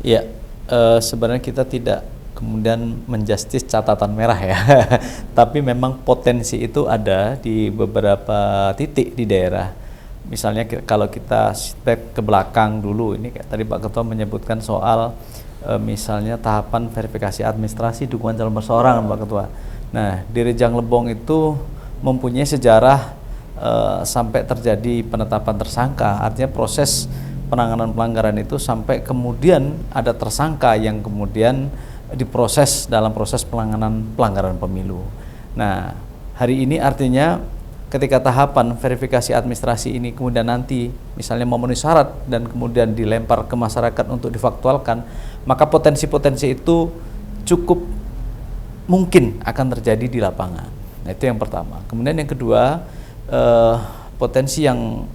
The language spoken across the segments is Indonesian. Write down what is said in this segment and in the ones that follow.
Ya, sebenarnya kita tidak kemudian menjustis catatan merah ya, tapi memang potensi itu ada di beberapa titik di daerah. Misalnya kalau kita step ke belakang dulu, ini kayak tadi Pak Ketua menyebutkan soal misalnya tahapan verifikasi administrasi dukungan calon perseorangan Pak Ketua. Nah, di Rejang Lebong itu mempunyai sejarah sampai terjadi penetapan tersangka, artinya proses penanganan pelanggaran itu sampai kemudian ada tersangka yang kemudian diproses dalam proses penanganan pelanggaran pemilu. Nah, hari ini artinya ketika tahapan verifikasi administrasi ini kemudian nanti misalnya memenuhi syarat dan kemudian dilempar ke masyarakat untuk difaktualkan, maka potensi-potensi itu cukup mungkin akan terjadi di lapangan. Nah, itu yang pertama. Kemudian yang kedua, potensi yang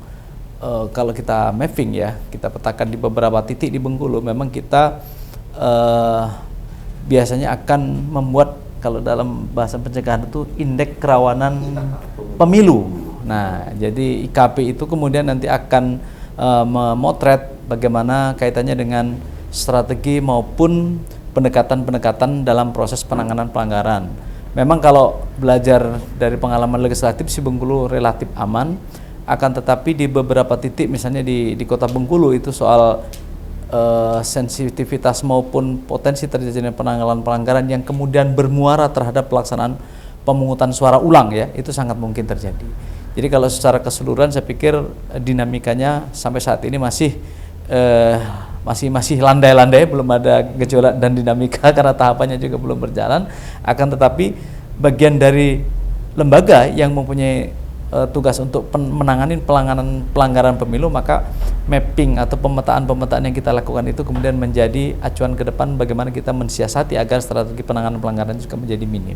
kalau kita mapping ya, kita petakan di beberapa titik di Bengkulu, memang kita biasanya akan membuat, kalau dalam bahasa pencegahan itu, indeks kerawanan pemilu. Nah, jadi IKP itu kemudian nanti akan memotret bagaimana kaitannya dengan strategi maupun pendekatan-pendekatan dalam proses penanganan pelanggaran. Memang kalau belajar dari pengalaman legislatif si Bengkulu relatif aman, akan tetapi di beberapa titik misalnya di Kota Bengkulu itu soal sensitivitas maupun potensi terjadinya penanganan pelanggaran yang kemudian bermuara terhadap pelaksanaan pemungutan suara ulang ya, itu sangat mungkin terjadi. Jadi kalau secara keseluruhan saya pikir dinamikanya sampai saat ini masih landai-landai, belum ada gejolak dan dinamika karena tahapannya juga belum berjalan. Akan tetapi bagian dari lembaga yang mempunyai tugas untuk menangani pelanggaran pemilu, maka mapping atau pemetaan yang kita lakukan itu kemudian menjadi acuan ke depan bagaimana kita mensiasati agar strategi penanganan pelanggaran juga menjadi minim.